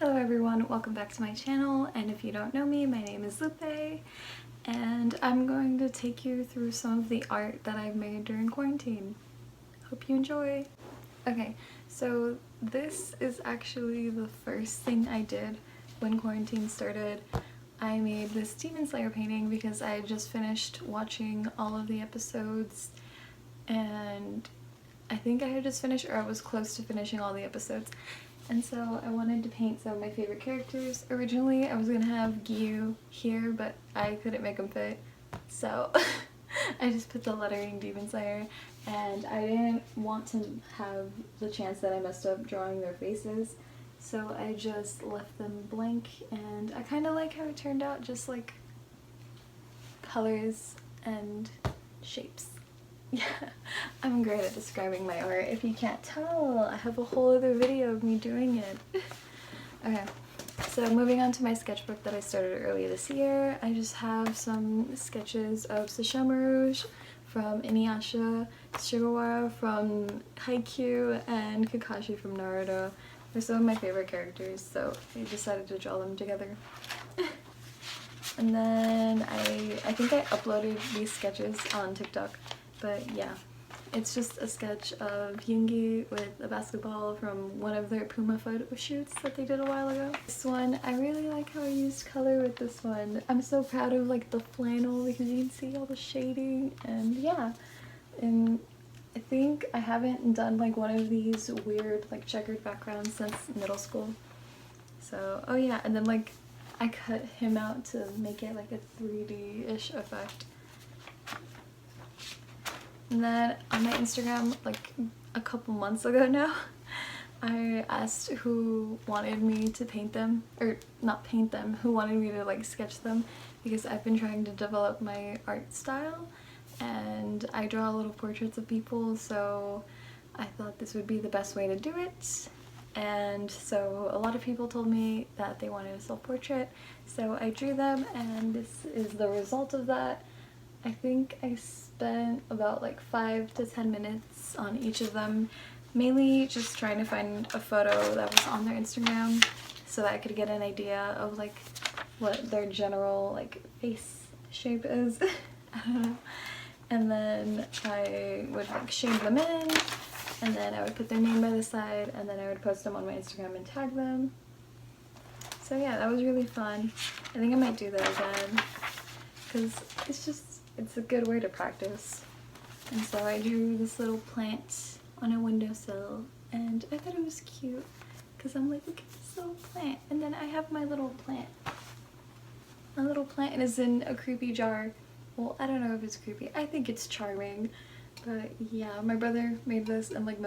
Hello everyone, welcome back to my channel, and if you don't know me, my name is Lupe, and I'm going to take you through some of the art that I've made during quarantine. Hope you enjoy! Okay, so this is actually the first thing I did when quarantine started. I made this Demon Slayer painting because I had just finished watching all of the episodes, and I think I had just finished, or I was close to finishing all the episodes. And so I wanted to paint some of my favorite characters. Originally I was gonna have Gyu here, but I couldn't make him fit, so I just put the lettering Demon Slayer, and I didn't want to have the chance that I messed up drawing their faces, so I just left them blank, and I kind of like how it turned out, just like colors and shapes. Yeah, I'm great at describing my art. If you can't tell, I have a whole other video of me doing it. Okay, so moving on to my sketchbook that I started earlier this year, I just have some sketches of Sesshomaru from Inuyasha, Sugawara from Haikyuu, and Kakashi from Naruto. They're some of my favorite characters, so I decided to draw them together. And then I think I uploaded these sketches on TikTok. But yeah, it's just a sketch of Yoongi with a basketball from one of their Puma photo shoots that they did a while ago. This one, I really like how I used color with this one. I'm so proud of like the flannel because you can see all the shading, and yeah. And I think I haven't done like one of these weird like checkered backgrounds since middle school. So, oh yeah, and then like I cut him out to make it like a 3D-ish effect. And then on my Instagram, like a couple months ago now, I asked who wanted me to paint them, or not paint them, who wanted me to like sketch them, because I've been trying to develop my art style and I draw little portraits of people, so I thought this would be the best way to do it. And so a lot of people told me that they wanted a self-portrait, so I drew them, and this is the result of that. I think I spent about like 5 to 10 minutes on each of them, mainly just trying to find a photo that was on their Instagram so that I could get an idea of like what their general like face shape is. I don't know. And then I would like shade them in, and then I would put their name by the side, and then I would post them on my Instagram and tag them. So yeah, that was really fun. I think I might do that again because it's a good way to practice. And so I drew this little plant on a windowsill, and I thought it was cute because I'm like, look at this little plant. And then I have my little plant. My little plant is in a creepy jar. Well, I don't know if it's creepy. I think it's charming. But yeah, my brother made this in like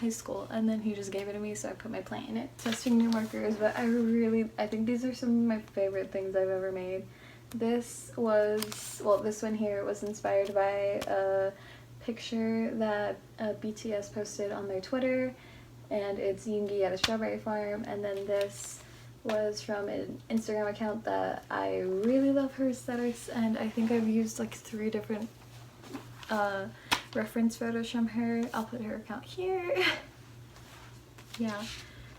high school, and then he just gave it to me, so I put my plant in it. Testing new markers, but I think these are some of my favorite things I've ever made. This was, well, this one here was inspired by a picture that BTS posted on their Twitter, and it's Yoongi at a strawberry farm. And then this was from an Instagram account that I really love her aesthetics, and I think I've used like 3 different reference photos from her. I'll put her account here. Yeah,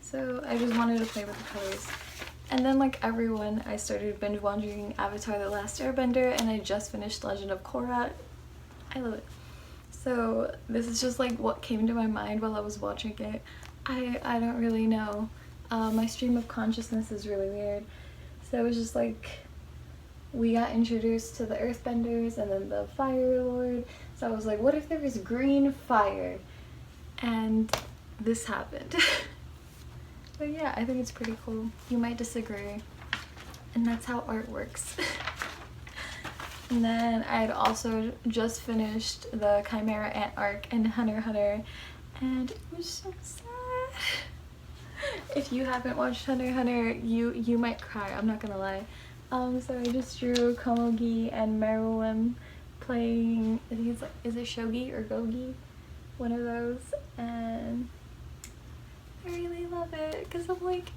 so I just wanted to play with the colors. And then like everyone, I started binge watching Avatar: The Last Airbender, and I just finished Legend of Korra. I love it. So this is just like what came to my mind while I was watching it. I don't really know. My stream of consciousness is really weird. So it was just like we got introduced to the Earthbenders and then the Fire Lord. So I was like, what if there was green fire? And this happened. But yeah, I think it's pretty cool. You might disagree. And that's how art works. And then I had also just finished the Chimera Ant arc in Hunter x Hunter, and it was so sad. If you haven't watched Hunter x Hunter, you might cry, I'm not gonna lie. So I just drew Komugi and Meruem playing, I think it's like, is it shogi or gogi? One of those, and I really love it because I'm like,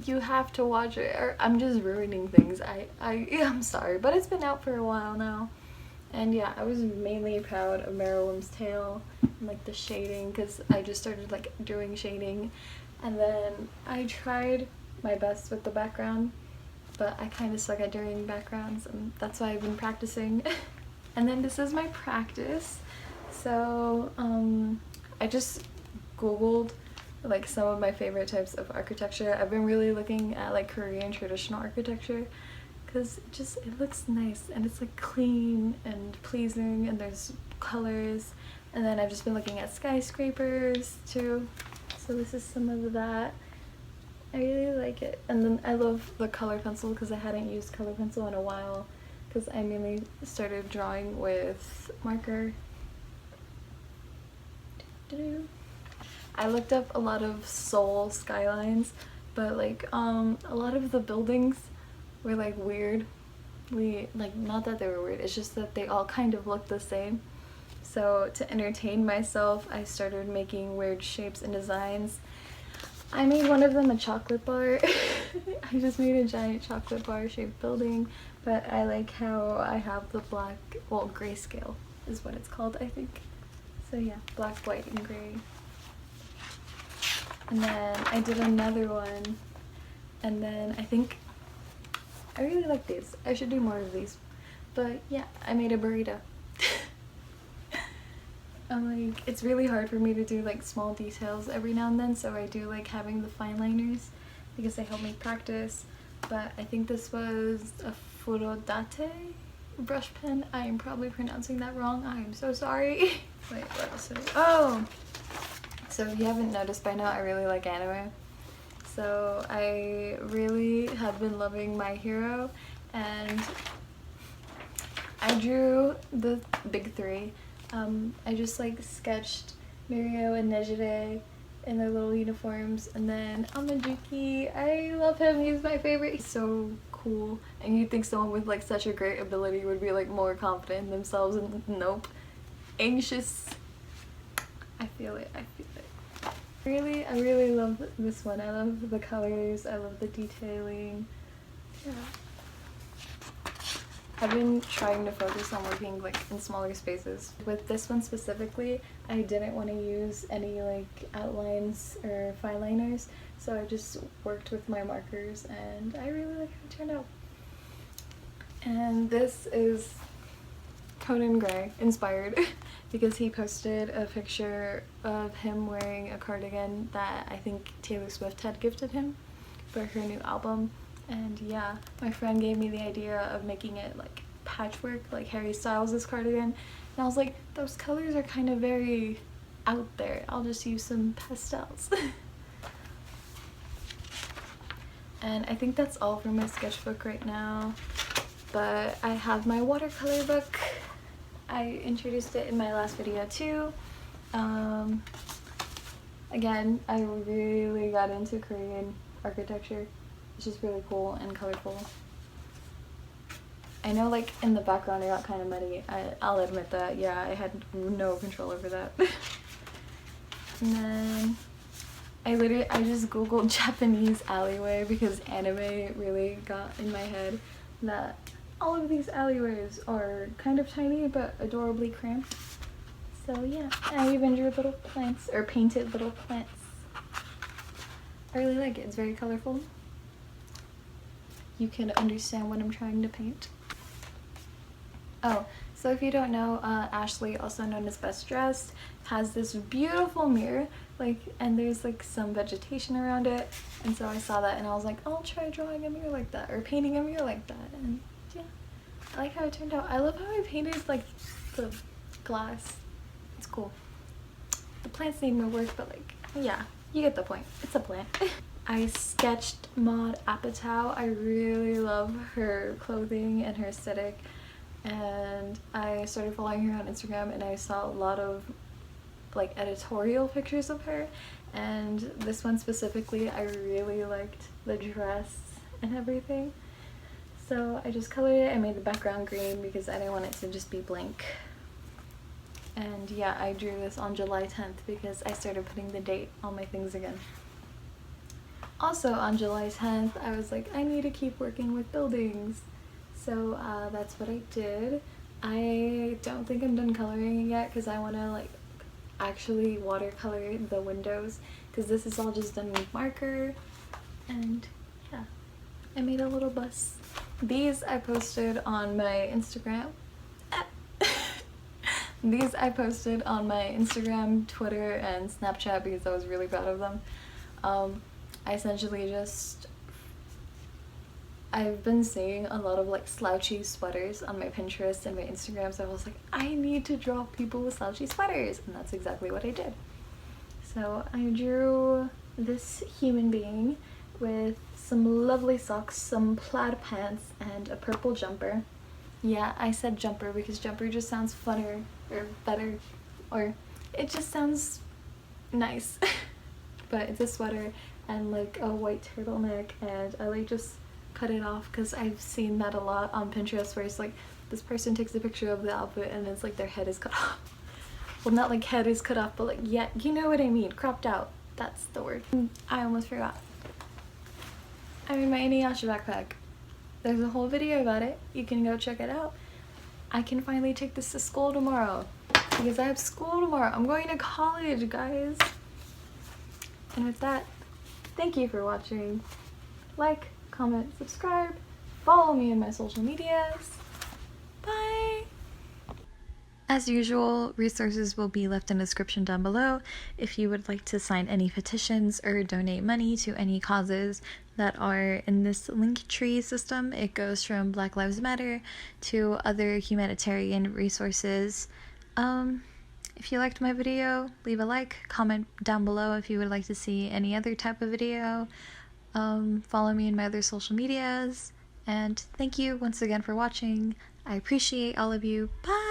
you have to watch it, or I'm just ruining things. I'm sorry, but it's been out for a while now. And yeah, I was mainly proud of Meruem's tail and like the shading, because I just started like doing shading And then I tried my best with the background, but I kind of suck at doing backgrounds, and that's why I've been practicing. And then this is my practice. So I just googled like some of my favorite types of architecture. I've been really looking at like Korean traditional architecture because it looks nice and it's like clean and pleasing and there's colors. And then I've just been looking at skyscrapers too. So this is some of that. I really like it. And then I love the color pencil because I hadn't used color pencil in a while because I mainly started drawing with marker. I looked up a lot of Seoul skylines, but like a lot of the buildings were like weird. Like, not that they were weird, it's just that they all kind of look the same. So to entertain myself, I started making weird shapes and designs. I made one of them a chocolate bar. I just made a giant chocolate bar shaped building, but I like how I have the black, well, grayscale is what it's called, I think. So yeah, black, white, and gray. And then I did another one, and then I really like these. I should do more of these. But yeah, I made a burrito. I'm like, it's really hard for me to do like small details every now and then, so I do like having the fine liners because they help me practice. But I think this was a Furodate brush pen. I am probably pronouncing that wrong. I am so sorry. Wait, what else did oh! So if you haven't noticed by now, I really like anime. So I really have been loving My Hero, and I drew the big three. I just like sketched Mirio and Nejire in their little uniforms, and then Amajuki, I love him, he's my favorite. He's so cool, and you'd think someone with like such a great ability would be like more confident in themselves, and nope. Anxious. I feel it. I really love this one. I love the colors, I love the detailing. Yeah. I've been trying to focus on working like in smaller spaces. With this one specifically, I didn't want to use any like outlines or fine liners, so I just worked with my markers, and I really like how it turned out. And this is Conan Gray inspired because he posted a picture of him wearing a cardigan that I think Taylor Swift had gifted him for her new album. And yeah, my friend gave me the idea of making it like patchwork, like Harry Styles' cardigan. And I was like, those colors are kind of very out there. I'll just use some pastels. And I think that's all for my sketchbook right now. But I have my watercolor book. I introduced it in my last video too. Again, I really got into Korean architecture. It's just really cool and colorful. I know like in the background it got kind of muddy. I'll admit that. Yeah, I had no control over that. And then I just googled Japanese alleyway because anime really got in my head that all of these alleyways are kind of tiny but adorably cramped. So yeah, I even drew little plants, or painted little plants. I really like it. It's very colorful. You can understand what I'm trying to paint. Oh, so if you don't know, Ashley, also known as Best Dressed, has this beautiful mirror, like, and there's like some vegetation around it, and so I saw that and I was like, I'll try drawing a mirror like that, or painting a mirror like that, and yeah, I like how it turned out. I love how I painted like the glass. It's cool. The plants need more work, but like, yeah, you get the point. It's a plant. I sketched Maud Apatow. I really love her clothing and her aesthetic, and I started following her on Instagram, and I saw a lot of like editorial pictures of her, and this one specifically I really liked the dress and everything, so I just colored it. I made the background green because I didn't want it to just be blank. And yeah, I drew this on July 10th because I started putting the date on my things again. Also on July 10th, I was like, I need to keep working with buildings. So that's what I did. I don't think I'm done coloring it yet because I want to like actually watercolor the windows, because this is all just done with marker. And yeah, I made a little bus. These I posted on my Instagram. These I posted on my Instagram, Twitter, and Snapchat because I was really proud of them. I essentially just, I've been seeing a lot of like slouchy sweaters on my Pinterest and my Instagram, so I was like, I need to draw people with slouchy sweaters, and that's exactly what I did. So I drew this human being with some lovely socks, some plaid pants, and a purple jumper. Yeah, I said jumper because jumper just sounds funner or better, or it just sounds nice. But it's a sweater and like a white turtleneck, and I like just cut it off because I've seen that a lot on Pinterest where it's like this person takes a picture of the outfit and it's like their head is cut off. Well, not like head is cut off, but like, yeah, you know what I mean, cropped out. That's the word. I almost forgot. I made my Inuyasha backpack. There's a whole video about it. You can go check it out. I can finally take this to school tomorrow because I have school tomorrow. I'm going to college, guys. And with that, thank you for watching. Like, comment, subscribe, follow me in my social medias. Bye! As usual, resources will be left in the description down below if you would like to sign any petitions or donate money to any causes that are in this link tree system. It goes from Black Lives Matter to other humanitarian resources. If you liked my video, leave a like, comment down below if you would like to see any other type of video. Follow me in my other social medias, and thank you once again for watching. I appreciate all of you. Bye!